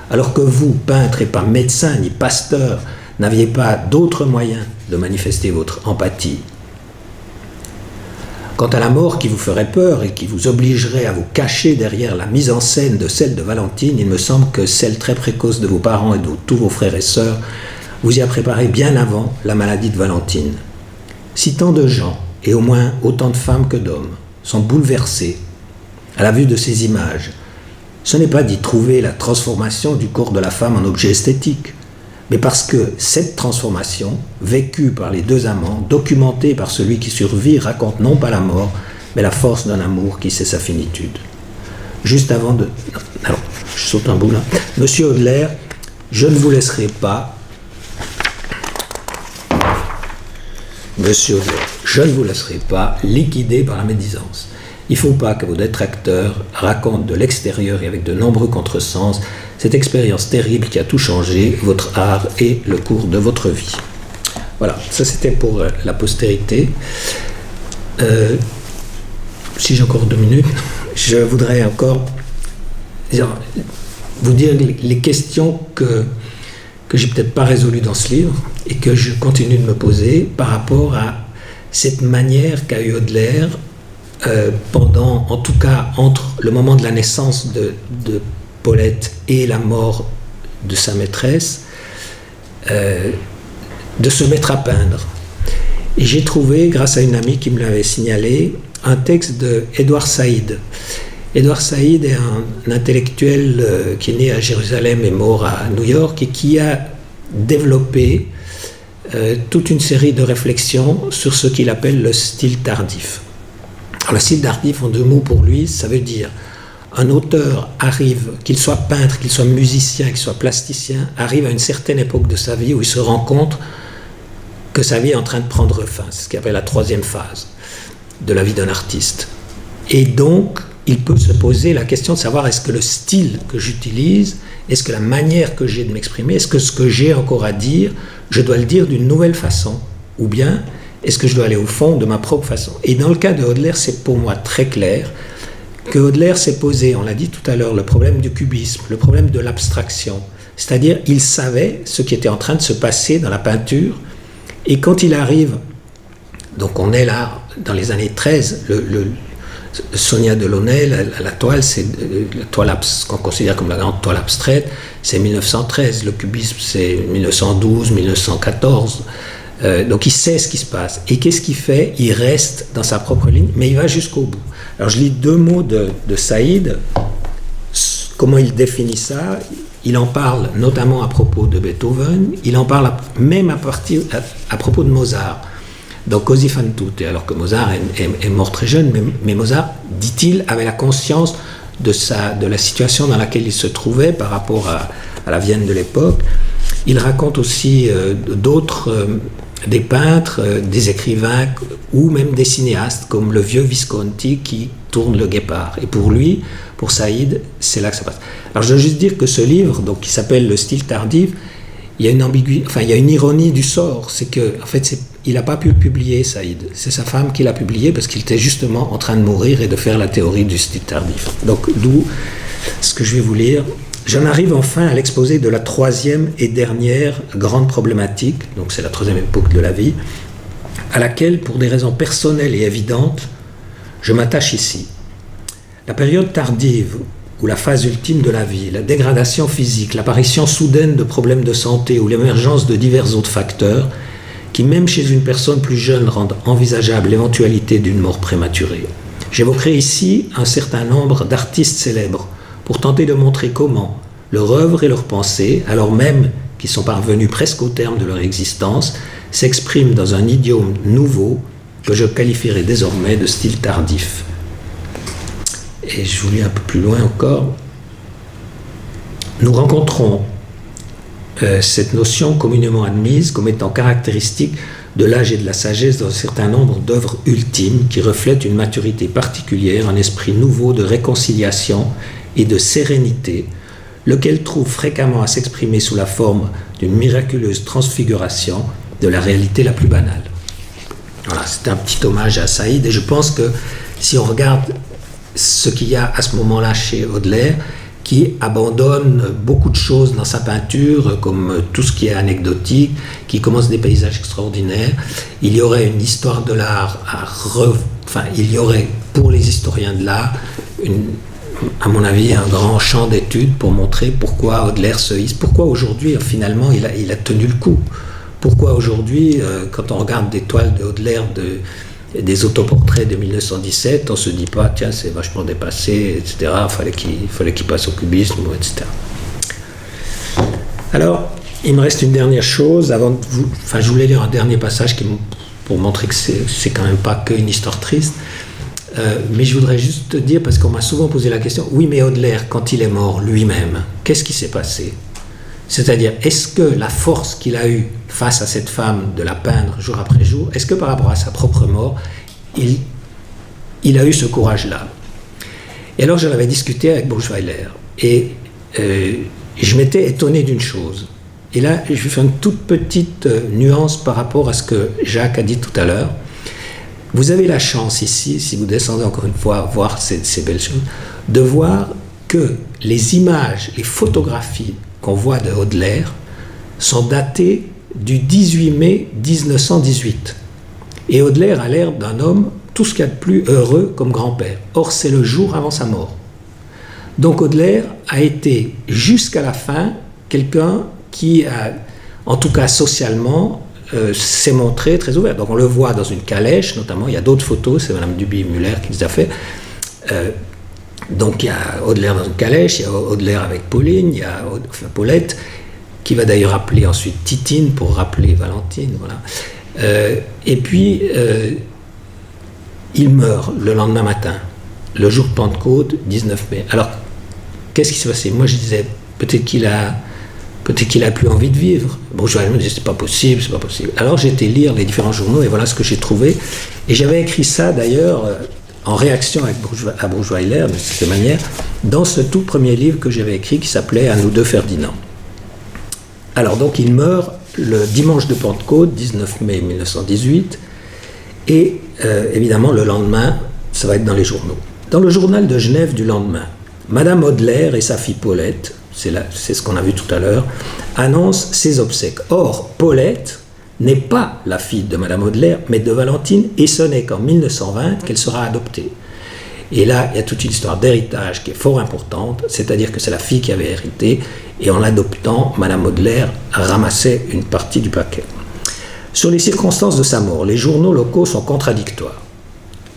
alors que vous, peintre et pas médecin ni pasteur, n'aviez pas d'autre moyen de manifester votre empathie. Quant à la mort qui vous ferait peur et qui vous obligerait à vous cacher derrière la mise en scène de celle de Valentine, il me semble que celle très précoce de vos parents et de tous vos frères et sœurs vous y a préparé bien avant la maladie de Valentine. Si tant de gens, et au moins autant de femmes que d'hommes, sont bouleversés à la vue de ces images, ce n'est pas d'y trouver la transformation du corps de la femme en objet esthétique, mais parce que cette transformation, vécue par les deux amants, documentée par celui qui survit, raconte non pas la mort, mais la force d'un amour qui sait sa finitude. Juste avant de... Alors, je saute un bout là. Monsieur Hodler, je ne vous laisserai pas... Monsieur Hodler, je ne vous laisserai pas liquider par la médisance. Il ne faut pas que vos détracteurs racontent de l'extérieur et avec de nombreux contresens cette expérience terrible qui a tout changé, votre art et le cours de votre vie. Voilà, ça c'était pour la postérité. Si j'ai encore 2 minutes, je voudrais encore vous dire les questions que j'ai peut-être pas résolues dans ce livre et que je continue de me poser par rapport à cette manière qu'a eu Hodler pendant, en tout cas, entre le moment de la naissance de Paulette et la mort de sa maîtresse, de se mettre à peindre. Et j'ai trouvé, grâce à une amie qui me l'avait signalé, un texte de Edward Said. Edward Said est un intellectuel qui est né à Jérusalem et mort à New York et qui a développé toute une série de réflexions sur ce qu'il appelle le style tardif. Alors, le style tardif, en deux mots pour lui, ça veut dire un auteur arrive, qu'il soit peintre, qu'il soit musicien, qu'il soit plasticien, arrive à une certaine époque de sa vie où il se rend compte que sa vie est en train de prendre fin. C'est ce qu'il appelle la troisième phase de la vie d'un artiste. Et donc, il peut se poser la question de savoir est-ce que le style que j'utilise, est-ce que la manière que j'ai de m'exprimer, est-ce que ce que j'ai encore à dire, je dois le dire d'une nouvelle façon, ou bien est-ce que je dois aller au fond de ma propre façon. Et dans le cas de Hodler, c'est pour moi très clair que Hodler s'est posé, on l'a dit tout à l'heure, le problème du cubisme, le problème de l'abstraction. C'est-à-dire, il savait ce qui était en train de se passer dans la peinture, et quand il arrive, donc on est là dans les années 13, Sonia Delaunay, la toile, c'est la toile qu'on considère comme la grande toile abstraite, c'est 1913, le cubisme c'est 1912, 1914. Donc il sait ce qui se passe. Et qu'est-ce qu'il fait? Il reste dans sa propre ligne, mais il va jusqu'au bout. Alors je lis deux mots de Saïd, comment il définit ça. Il en parle notamment à propos de Beethoven, il en parle même à propos de Mozart. Donc Così fan tutte, alors que Mozart est mort très jeune, mais Mozart, dit-il, avait la conscience de la situation dans laquelle il se trouvait par rapport à la Vienne de l'époque. Il raconte aussi d'autres, des peintres, des écrivains ou même des cinéastes comme le vieux Visconti qui tourne Le Guépard. Et pour lui, pour Saïd, c'est là que ça passe. Alors je veux juste dire que ce livre, donc, qui s'appelle Le style tardif, il y a une ambiguïté, enfin il y a une ironie du sort, c'est que en fait il n'a pas pu le publier, Saïd. C'est sa femme qui l'a publié parce qu'il était justement en train de mourir et de faire la théorie du style tardif. Donc d'où ce que je vais vous lire. J'en arrive enfin à l'exposé de la troisième et dernière grande problématique, donc c'est la troisième époque de la vie, à laquelle, pour des raisons personnelles et évidentes, je m'attache ici. La période tardive, ou la phase ultime de la vie, la dégradation physique, l'apparition soudaine de problèmes de santé ou l'émergence de divers autres facteurs qui, même chez une personne plus jeune, rendent envisageable l'éventualité d'une mort prématurée. J'évoquerai ici un certain nombre d'artistes célèbres pour tenter de montrer comment leur œuvre et leurs pensées, alors même qu'ils sont parvenus presque au terme de leur existence, s'expriment dans un idiome nouveau que je qualifierai désormais de style tardif. Et je vous lis un peu plus loin encore. Nous rencontrons cette notion communément admise comme étant caractéristique de l'âge et de la sagesse dans un certain nombre d'œuvres ultimes qui reflètent une maturité particulière, un esprit nouveau de réconciliation et de sérénité, lequel trouve fréquemment à s'exprimer sous la forme d'une miraculeuse transfiguration de la réalité la plus banale. Voilà, c'est un petit hommage à Saïd, et je pense que si on regarde ce qu'il y a à ce moment-là chez Hodler, qui abandonne beaucoup de choses dans sa peinture, comme tout ce qui est anecdotique, qui commence des paysages extraordinaires. Il y aurait une histoire de l'art il y aurait pour les historiens de l'art, à mon avis, un grand champ d'études pour montrer pourquoi Hodler se hisse, pourquoi aujourd'hui, finalement, il a tenu le coup. Pourquoi aujourd'hui, quand on regarde des toiles de Hodler, des autoportraits de 1917, on ne se dit pas, tiens, c'est vachement dépassé, etc. Il fallait qu'il passe au cubisme, etc. Alors, il me reste une dernière chose, avant de vous... Enfin, je voulais lire un dernier passage pour montrer que c'est quand même pas qu'une histoire triste. Mais je voudrais juste te dire, parce qu'on m'a souvent posé la question, oui, mais Hodler, quand il est mort lui-même, qu'est-ce qui s'est passé? C'est-à-dire, est-ce que la force qu'il a eue face à cette femme de la peindre jour après jour, est-ce que par rapport à sa propre mort, il a eu ce courage-là? Et alors, j'en avais discuté avec Burgweiler, et je m'étais étonné d'une chose. Et là, je vais faire une toute petite nuance par rapport à ce que Jacques a dit tout à l'heure. Vous avez la chance ici, si vous descendez encore une fois voir ces belles choses, de voir que les images, les photographies qu'on voit de Hodler sont datées du 18 mai 1918. Et Hodler a l'air d'un homme tout ce qu'il y a de plus heureux comme grand-père. Or, c'est le jour avant sa mort. Donc Audelaire a été jusqu'à la fin quelqu'un qui a, en tout cas socialement, s'est montré très ouvert. Donc on le voit dans une calèche, notamment, il y a d'autres photos, c'est Mme Duby-Muller qui les a fait. Donc il y a Audelaire dans une calèche, il y a Audelaire avec Pauline, il y a Paulette, qui va d'ailleurs appeler ensuite Titine pour rappeler Valentine. Voilà. Et puis, il meurt le lendemain matin, le jour de Pentecôte, 19 mai. Alors, qu'est-ce qui s'est passé? Moi, je disais, peut-être qu'il a plus envie de vivre. Bourgeois me disait, c'est pas possible, c'est pas possible. Alors, j'ai été lire les différents journaux et voilà ce que j'ai trouvé. Et j'avais écrit ça, d'ailleurs, en réaction à Bourgeois-Hilaire, de cette manière, dans ce tout premier livre que j'avais écrit qui s'appelait « À nous deux, Ferdinand ». Alors, donc, il meurt le dimanche de Pentecôte, 19 mai 1918, et évidemment, le lendemain, ça va être dans les journaux. Dans le journal de Genève du lendemain, Madame Audelaire et sa fille Paulette, c'est ce qu'on a vu tout à l'heure, annoncent ses obsèques. Or, Paulette n'est pas la fille de Madame Audelaire, mais de Valentine, et ce n'est qu'en 1920 qu'elle sera adoptée. Et là, il y a toute une histoire d'héritage qui est fort importante, c'est-à-dire que c'est la fille qui avait hérité, et en l'adoptant, Madame Audelaire ramassait une partie du paquet. Sur les circonstances de sa mort, les journaux locaux sont contradictoires.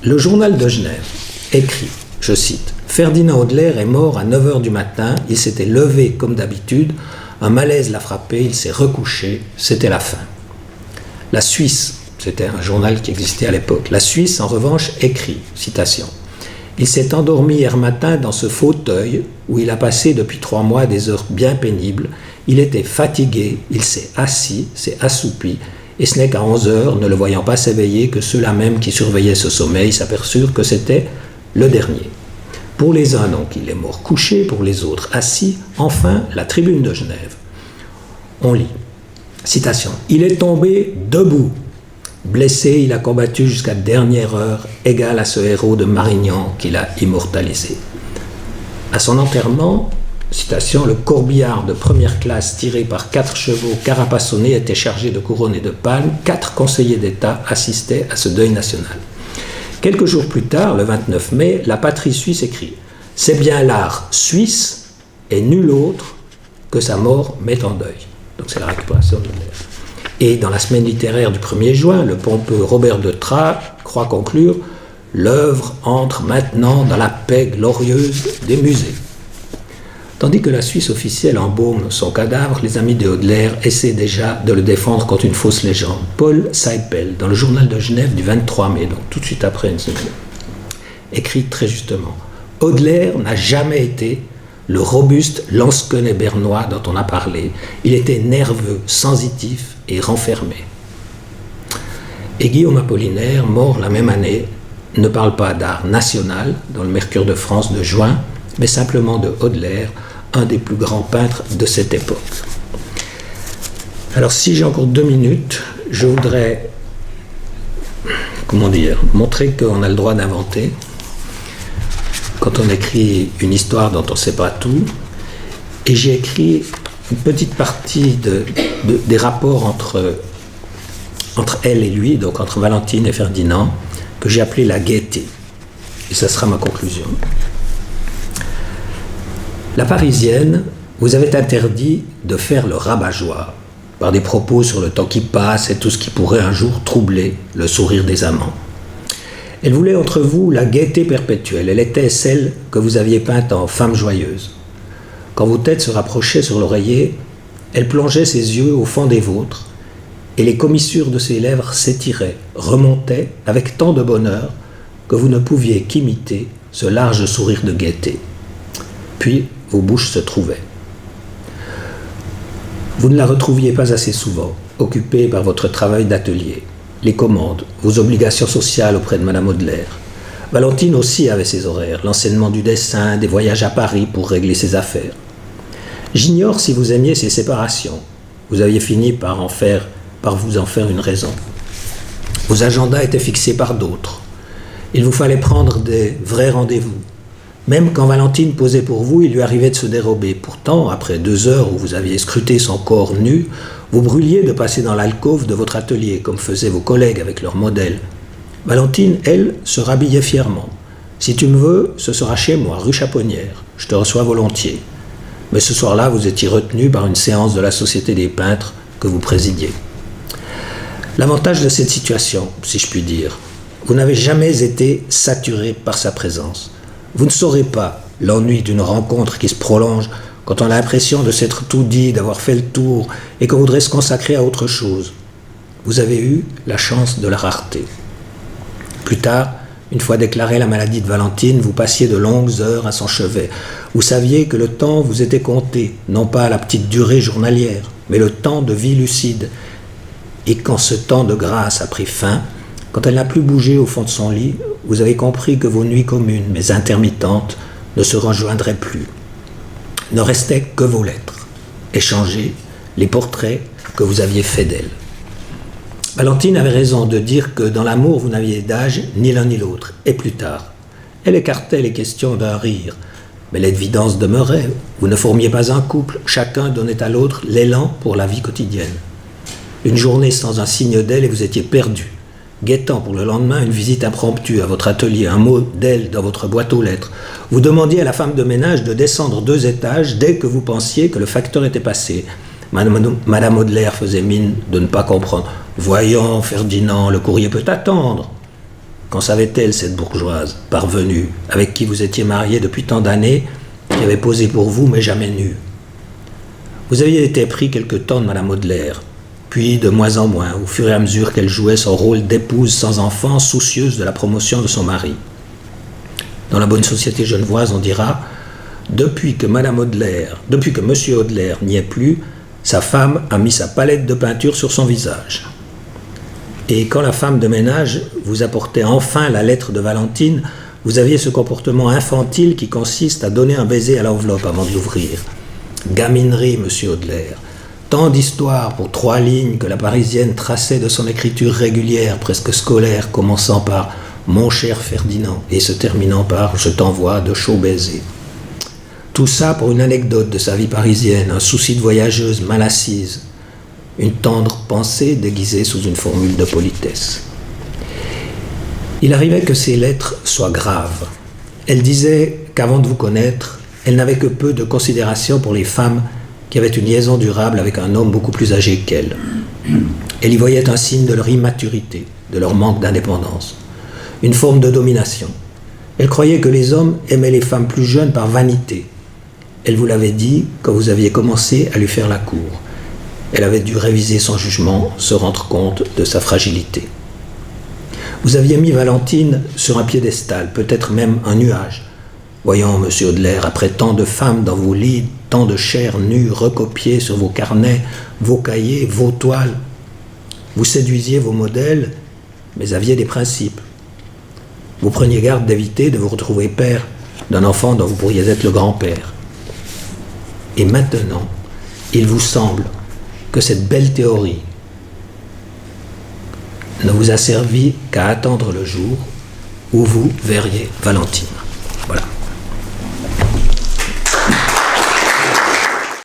Le journal de Genève écrit, je cite, « Ferdinand Audelaire est mort à 9h du matin, il s'était levé comme d'habitude, un malaise l'a frappé, il s'est recouché, c'était la fin. » La Suisse, c'était un journal qui existait à l'époque, la Suisse en revanche écrit, citation, « Il s'est endormi hier matin dans ce fauteuil où il a passé depuis 3 mois des heures bien pénibles, il était fatigué, il s'est assis, s'est assoupi, et ce n'est qu'à 11h, ne le voyant pas s'éveiller, que ceux-là même qui surveillaient ce sommeil s'aperçurent que c'était le dernier. Pour les uns, donc, il est mort couché, pour les autres, assis. Enfin, la tribune de Genève. On lit. Citation. « Il est tombé debout. Blessé, il a combattu jusqu'à dernière heure, égal à ce héros de Marignan qu'il a immortalisé. » À son enterrement, citation, « Le corbillard de première classe tiré par 4 chevaux carapassonnés était chargé de couronnes et de palmes. 4 conseillers d'État assistaient à ce deuil national. » Quelques jours plus tard, le 29 mai, la patrie suisse écrit « C'est bien l'art suisse et nul autre que sa mort met en deuil. » Donc c'est la récupération de l'air. Et dans la semaine littéraire du 1er juin, le pompeux Robert de Trat croit conclure « L'œuvre entre maintenant dans la paix glorieuse des musées. » Tandis que la Suisse officielle embaume son cadavre, les amis de Audelaire essaient déjà de le défendre contre une fausse légende. Paul Seipel, dans le journal de Genève du 23 mai, donc tout de suite après une semaine, écrit très justement « Audelaire n'a jamais été le robuste lansquenet bernois dont on a parlé. Il était nerveux, sensitif et renfermé. » Et Guillaume Apollinaire, mort la même année, ne parle pas d'art national dans le Mercure de France de juin, mais simplement de Audelaire, un des plus grands peintres de cette époque. Alors si j'ai encore 2 minutes, je voudrais, montrer qu'on a le droit d'inventer quand on écrit une histoire dont on ne sait pas tout. Et j'ai écrit une petite partie des rapports entre elle et lui, donc entre Valentine et Ferdinand, que j'ai appelé la gaieté. Et ça sera ma conclusion. La Parisienne vous avait interdit de faire le rabat-joie par des propos sur le temps qui passe et tout ce qui pourrait un jour troubler le sourire des amants. Elle voulait entre vous la gaieté perpétuelle. Elle était celle que vous aviez peinte en femme joyeuse. Quand vos têtes se rapprochaient sur l'oreiller, elle plongeait ses yeux au fond des vôtres et les commissures de ses lèvres s'étiraient, remontaient avec tant de bonheur que vous ne pouviez qu'imiter ce large sourire de gaieté. Puis, vos bouches se trouvaient. Vous ne la retrouviez pas assez souvent, occupée par votre travail d'atelier, les commandes, vos obligations sociales auprès de Madame Audelaire. Valentine aussi avait ses horaires, l'enseignement du dessin, des voyages à Paris pour régler ses affaires. J'ignore si vous aimiez ces séparations. Vous aviez fini par vous en faire une raison. Vos agendas étaient fixés par d'autres. Il vous fallait prendre des vrais rendez-vous. Même quand Valentine posait pour vous, il lui arrivait de se dérober. Pourtant, après 2 heures où vous aviez scruté son corps nu, vous brûliez de passer dans l'alcôve de votre atelier, comme faisaient vos collègues avec leurs modèles. Valentine, elle, se rhabillait fièrement. « Si tu me veux, ce sera chez moi, rue Chaponnière. Je te reçois volontiers. » Mais ce soir-là, vous étiez retenu par une séance de la Société des peintres que vous présidiez. L'avantage de cette situation, si je puis dire, vous n'avez jamais été saturé par sa présence. Vous ne saurez pas l'ennui d'une rencontre qui se prolonge quand on a l'impression de s'être tout dit, d'avoir fait le tour et qu'on voudrait se consacrer à autre chose. Vous avez eu la chance de la rareté. Plus tard, une fois déclarée la maladie de Valentine, vous passiez de longues heures à son chevet. Vous saviez que le temps vous était compté, non pas à la petite durée journalière, mais le temps de vie lucide. Et quand ce temps de grâce a pris fin, quand elle n'a plus bougé au fond de son lit, vous avez compris que vos nuits communes, mais intermittentes, ne se rejoindraient plus. Ne restaient que vos lettres, échangées, les portraits que vous aviez faits d'elle. Valentine avait raison de dire que dans l'amour, vous n'aviez d'âge ni l'un ni l'autre, et plus tard. Elle écartait les questions d'un rire, mais l'évidence demeurait. Vous ne formiez pas un couple, chacun donnait à l'autre l'élan pour la vie quotidienne. Une journée sans un signe d'elle et vous étiez perdu, guettant pour le lendemain une visite impromptue à votre atelier, un mot d'elle dans votre boîte aux lettres. Vous demandiez à la femme de ménage de descendre 2 étages dès que vous pensiez que le facteur était passé. Madame Audelaire faisait mine de ne pas comprendre. « Voyons, Ferdinand, le courrier peut attendre. » Qu'en savait-elle, cette bourgeoise, parvenue, avec qui vous étiez marié depuis tant d'années, qui avait posé pour vous, mais jamais nue? Vous aviez été pris quelque temps de Madame Audelaire, puis de moins en moins, au fur et à mesure qu'elle jouait son rôle d'épouse sans enfant, soucieuse de la promotion de son mari. Dans la bonne société genevoise, on dira « Depuis que Monsieur Audelaire n'y est plus, sa femme a mis sa palette de peinture sur son visage. » Et quand la femme de ménage vous apportait enfin la lettre de Valentine, vous aviez ce comportement infantile qui consiste à donner un baiser à l'enveloppe avant de l'ouvrir. Gaminerie, Monsieur Audelaire. Tant d'histoires pour 3 lignes que la Parisienne traçait de son écriture régulière, presque scolaire, commençant par « Mon cher Ferdinand » et se terminant par « Je t'envoie de chauds baisers ». Tout ça pour une anecdote de sa vie parisienne, un souci de voyageuse mal assise, une tendre pensée déguisée sous une formule de politesse. Il arrivait que ces lettres soient graves. Elle disait qu'avant de vous connaître, elle n'avait que peu de considération pour les femmes qui avaient une liaison durable avec un homme beaucoup plus âgé qu'elle. Elle y voyait un signe de leur immaturité, de leur manque d'indépendance, une forme de domination. Elle croyait que les hommes aimaient les femmes plus jeunes par vanité. Elle vous l'avait dit quand vous aviez commencé à lui faire la cour. Elle avait dû réviser son jugement, se rendre compte de sa fragilité. Vous aviez mis Valentine sur un piédestal, peut-être même un nuage. Voyons, Monsieur Audelaire, après tant de femmes dans vos lits, tant de chairs nues recopiées sur vos carnets, vos cahiers, vos toiles, vous séduisiez vos modèles, mais aviez des principes. Vous preniez garde d'éviter de vous retrouver père d'un enfant dont vous pourriez être le grand-père. Et maintenant, il vous semble que cette belle théorie ne vous a servi qu'à attendre le jour où vous verriez Valentine. Voilà.